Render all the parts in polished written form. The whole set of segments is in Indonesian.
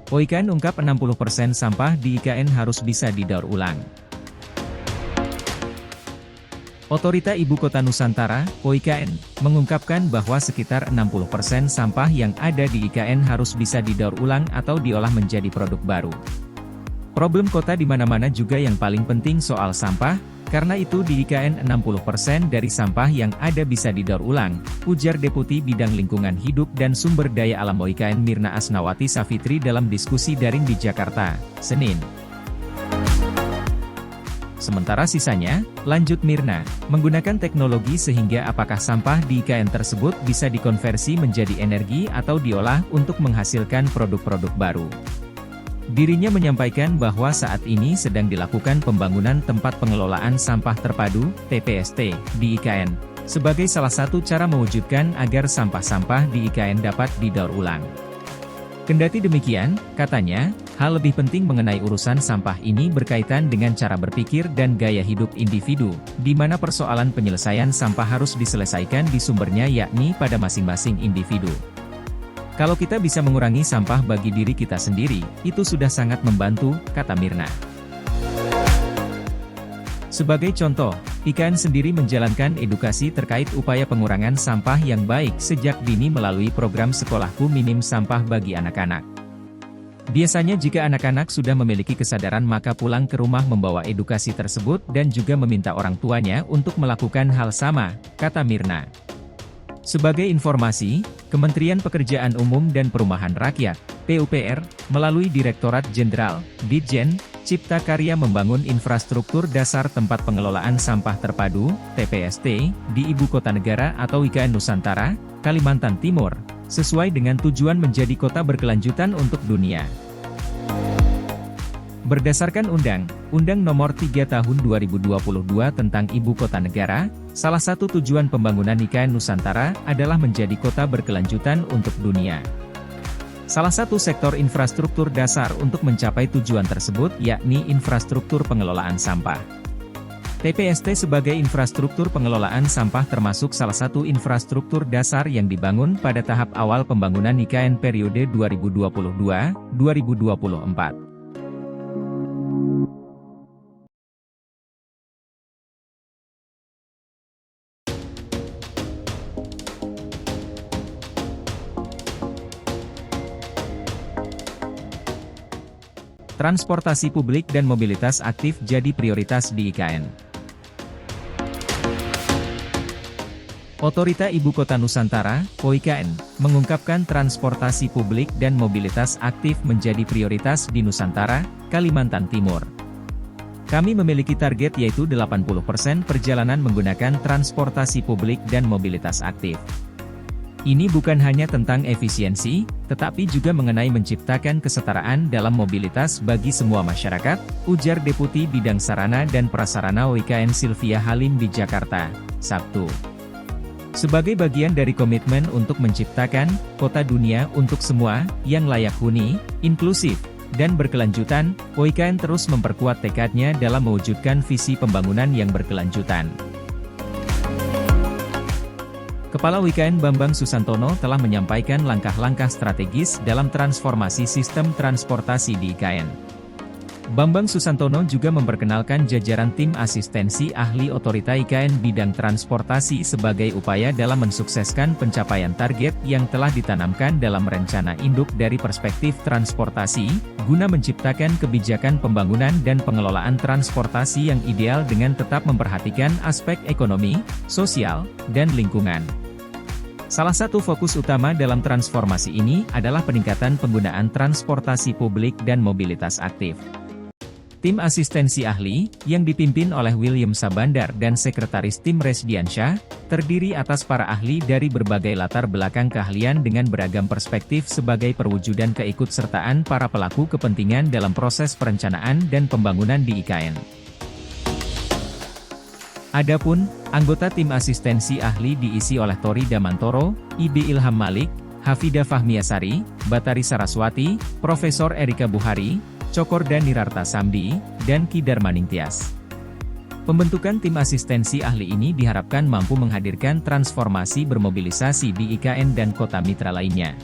POIKN ungkap 60% sampah di IKN harus bisa didaur ulang. Otorita Ibu Kota Nusantara, POIKN, mengungkapkan bahwa sekitar 60% sampah yang ada di IKN harus bisa didaur ulang atau diolah menjadi produk baru. Problem kota di mana-mana juga yang paling penting soal sampah, karena itu di IKN 60% dari sampah yang ada bisa didaur ulang, ujar Deputi Bidang Lingkungan Hidup dan Sumber Daya Alam POIKN Mirna Asnawati Safitri dalam diskusi daring di Jakarta, Senin. Sementara sisanya, lanjut Mirna, menggunakan teknologi sehingga apakah sampah di IKN tersebut bisa dikonversi menjadi energi atau diolah untuk menghasilkan produk-produk baru. Dirinya menyampaikan bahwa saat ini sedang dilakukan pembangunan tempat pengelolaan sampah terpadu, TPST, di IKN, sebagai salah satu cara mewujudkan agar sampah-sampah di IKN dapat didaur ulang. Kendati demikian, katanya, hal lebih penting mengenai urusan sampah ini berkaitan dengan cara berpikir dan gaya hidup individu, di mana persoalan penyelesaian sampah harus diselesaikan di sumbernya yakni pada masing-masing individu. Kalau kita bisa mengurangi sampah bagi diri kita sendiri, itu sudah sangat membantu, kata Mirna. Sebagai contoh, IKN sendiri menjalankan edukasi terkait upaya pengurangan sampah yang baik sejak dini melalui program Sekolahku Minim Sampah bagi anak-anak. Biasanya jika anak-anak sudah memiliki kesadaran maka pulang ke rumah membawa edukasi tersebut dan juga meminta orang tuanya untuk melakukan hal sama, kata Mirna. Sebagai informasi, Kementerian Pekerjaan Umum dan Perumahan Rakyat, PUPR, melalui Direktorat Jenderal, Ditjen, Cipta Karya membangun infrastruktur dasar tempat pengelolaan sampah terpadu, TPST, di Ibu Kota Negara atau IKN Nusantara, Kalimantan Timur, sesuai dengan tujuan menjadi kota berkelanjutan untuk dunia. Berdasarkan Undang Nomor 3 Tahun 2022 tentang Ibu Kota Negara, salah satu tujuan pembangunan IKN Nusantara adalah menjadi kota berkelanjutan untuk dunia. Salah satu sektor infrastruktur dasar untuk mencapai tujuan tersebut yakni infrastruktur pengelolaan sampah. TPST sebagai infrastruktur pengelolaan sampah termasuk salah satu infrastruktur dasar yang dibangun pada tahap awal pembangunan IKN periode 2022-2024. Transportasi publik dan mobilitas aktif jadi prioritas di IKN. Otorita Ibu Kota Nusantara, POIKN, mengungkapkan transportasi publik dan mobilitas aktif menjadi prioritas di Nusantara, Kalimantan Timur. Kami memiliki target yaitu 80% perjalanan menggunakan transportasi publik dan mobilitas aktif. Ini bukan hanya tentang efisiensi, tetapi juga mengenai menciptakan kesetaraan dalam mobilitas bagi semua masyarakat, ujar Deputi Bidang Sarana dan Prasarana POIKN Sylvia Halim di Jakarta, Sabtu. Sebagai bagian dari komitmen untuk menciptakan kota dunia untuk semua, yang layak huni, inklusif, dan berkelanjutan, POIKN terus memperkuat tekadnya dalam mewujudkan visi pembangunan yang berkelanjutan. Kepala POIKN Bambang Susantono telah menyampaikan langkah-langkah strategis dalam transformasi sistem transportasi di IKN. Bambang Susantono juga memperkenalkan jajaran tim asistensi ahli otorita IKN bidang transportasi sebagai upaya dalam mensukseskan pencapaian target yang telah ditanamkan dalam rencana induk dari perspektif transportasi, guna menciptakan kebijakan pembangunan dan pengelolaan transportasi yang ideal dengan tetap memperhatikan aspek ekonomi, sosial, dan lingkungan. Salah satu fokus utama dalam transformasi ini adalah peningkatan penggunaan transportasi publik dan mobilitas aktif. Tim asistensi ahli, yang dipimpin oleh William Sabandar dan Sekretaris Tim Resdiansyah, terdiri atas para ahli dari berbagai latar belakang keahlian dengan beragam perspektif sebagai perwujudan keikutsertaan para pelaku kepentingan dalam proses perencanaan dan pembangunan di IKN. Adapun, anggota tim asistensi ahli diisi oleh Tori Damantoro, Ibe Ilham Malik, Hafida Fahmiasari, Batari Saraswati, Profesor Erika Buhari, Cokorda Nirarta Samdi, dan Ki Darmaningtyas. Pembentukan tim asistensi ahli ini diharapkan mampu menghadirkan transformasi bermobilisasi di IKN dan kota mitra lainnya.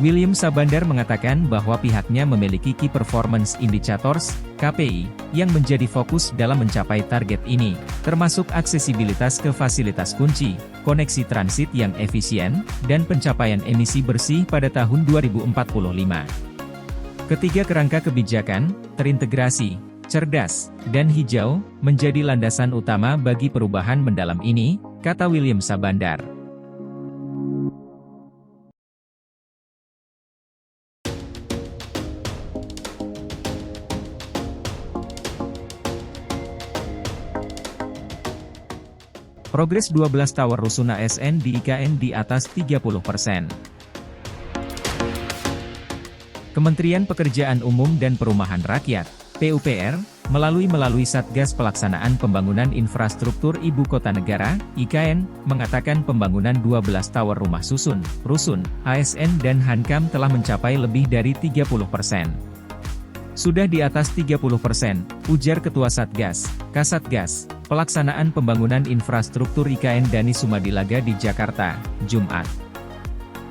William Sabandar mengatakan bahwa pihaknya memiliki Key Performance Indicators, KPI, yang menjadi fokus dalam mencapai target ini, termasuk aksesibilitas ke fasilitas kunci, koneksi transit yang efisien, dan pencapaian emisi bersih pada tahun 2045. Ketiga kerangka kebijakan, terintegrasi, cerdas, dan hijau, menjadi landasan utama bagi perubahan mendalam ini, kata William Sabandar. Progres 12 tower rusun ASN di IKN di atas 30%. Kementerian Pekerjaan Umum dan Perumahan Rakyat, PUPR, melalui Satgas Pelaksanaan Pembangunan Infrastruktur Ibu Kota Negara, IKN, mengatakan pembangunan 12 tower rumah susun, rusun, ASN dan Hankam telah mencapai lebih dari 30%. Sudah di atas 30%, ujar Ketua Satgas, Kasatgas, Pelaksanaan Pembangunan Infrastruktur IKN Danis Sumadilaga di Jakarta, Jumat.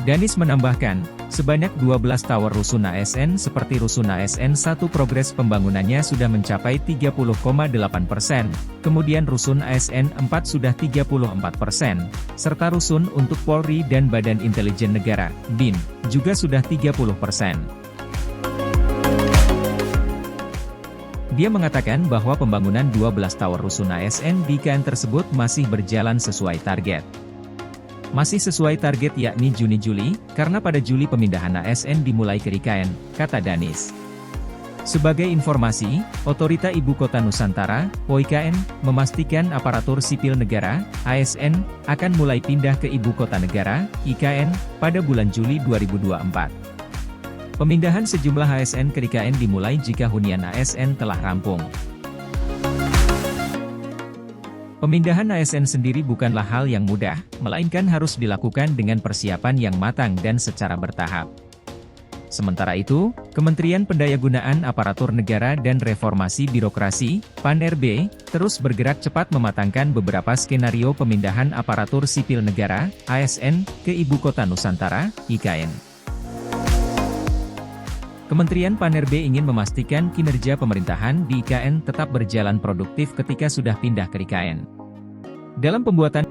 Danis menambahkan, sebanyak 12 tower rusun ASN seperti rusun ASN 1 progres pembangunannya sudah mencapai 30,8%, kemudian rusun ASN 4 sudah 34%, serta rusun untuk Polri dan Badan Intelijen Negara, BIN, juga sudah 30%. Dia mengatakan bahwa pembangunan 12 tower rusun ASN di IKN tersebut masih berjalan sesuai target. Masih sesuai target yakni Juni-Juli, karena pada Juli pemindahan ASN dimulai ke IKN, kata Danis. Sebagai informasi, Otorita Ibu Kota Nusantara, OIKN, memastikan aparatur sipil negara, ASN, akan mulai pindah ke Ibu Kota Negara, IKN, pada bulan Juli 2024. Pemindahan sejumlah ASN ke IKN dimulai jika hunian ASN telah rampung. Pemindahan ASN sendiri bukanlah hal yang mudah, melainkan harus dilakukan dengan persiapan yang matang dan secara bertahap. Sementara itu, Kementerian Pendayagunaan Aparatur Negara dan Reformasi Birokrasi, PAN-RB, terus bergerak cepat mematangkan beberapa skenario pemindahan aparatur sipil negara, ASN, ke Ibu Kota Nusantara, IKN. Kementerian PAN-RB ingin memastikan kinerja pemerintahan di IKN tetap berjalan produktif ketika sudah pindah ke IKN. Dalam pembuatan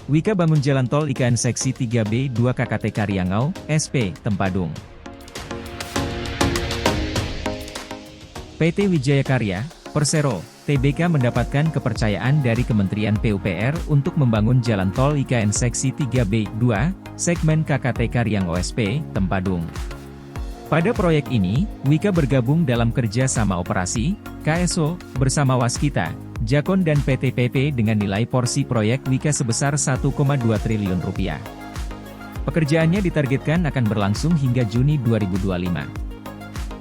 Wika bangun jalan tol IKN Seksi 3B 2 KKT Karyangau, SP, Tempadung. PT Wijaya Karya, Persero, Tbk mendapatkan kepercayaan dari Kementerian PUPR untuk membangun jalan tol IKN Seksi 3B 2, segmen KKT Karyangau SP, Tempadung. Pada proyek ini, Wika bergabung dalam kerja sama operasi, KSO, bersama Waskita, Jakon dan PT PP dengan nilai porsi proyek Wika sebesar Rp1,2 triliun. Pekerjaannya ditargetkan akan berlangsung hingga Juni 2025.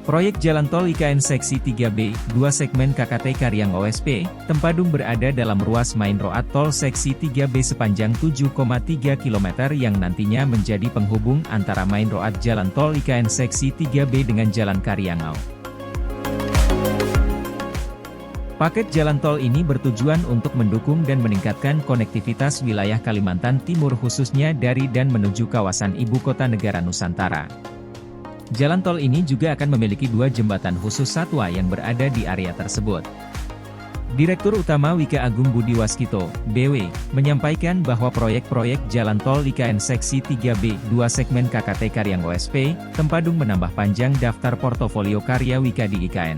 Proyek Jalan Tol IKN Seksi 3B, 2 segmen KKT Karyangau SP, Tempadung berada dalam ruas Main Road Tol Seksi 3B sepanjang 7,3 km yang nantinya menjadi penghubung antara Main Road Jalan Tol IKN Seksi 3B dengan Jalan Karyangau. Paket jalan tol ini bertujuan untuk mendukung dan meningkatkan konektivitas wilayah Kalimantan Timur khususnya dari dan menuju kawasan Ibu Kota Negara Nusantara. Jalan tol ini juga akan memiliki 2 jembatan khusus satwa yang berada di area tersebut. Direktur Utama Wika Agung Budi Waskito, BW, menyampaikan bahwa proyek-proyek jalan tol IKN Seksi 3B, 2 segmen KKT Karyangau SP, Tempadung menambah panjang daftar portofolio karya Wika di IKN.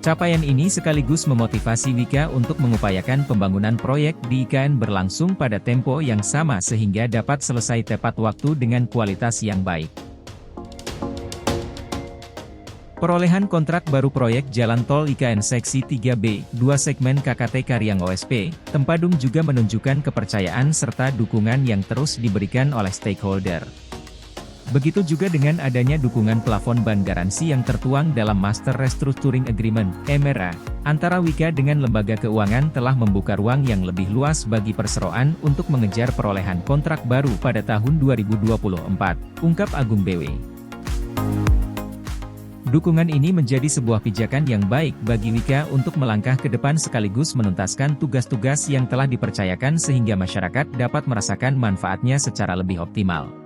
Capaian ini sekaligus memotivasi Wika untuk mengupayakan pembangunan proyek di IKN berlangsung pada tempo yang sama sehingga dapat selesai tepat waktu dengan kualitas yang baik. Perolehan kontrak baru proyek Jalan Tol IKN Seksi 3B, 2 segmen KKT Karyangau SP, Tempadung juga menunjukkan kepercayaan serta dukungan yang terus diberikan oleh stakeholder. Begitu juga dengan adanya dukungan plafon ban garansi yang tertuang dalam Master Restructuring Agreement, MRA, antara Wika dengan lembaga keuangan telah membuka ruang yang lebih luas bagi perseroan untuk mengejar perolehan kontrak baru pada tahun 2024, ungkap Agung BW. Dukungan ini menjadi sebuah pijakan yang baik bagi Wika untuk melangkah ke depan sekaligus menuntaskan tugas-tugas yang telah dipercayakan sehingga masyarakat dapat merasakan manfaatnya secara lebih optimal.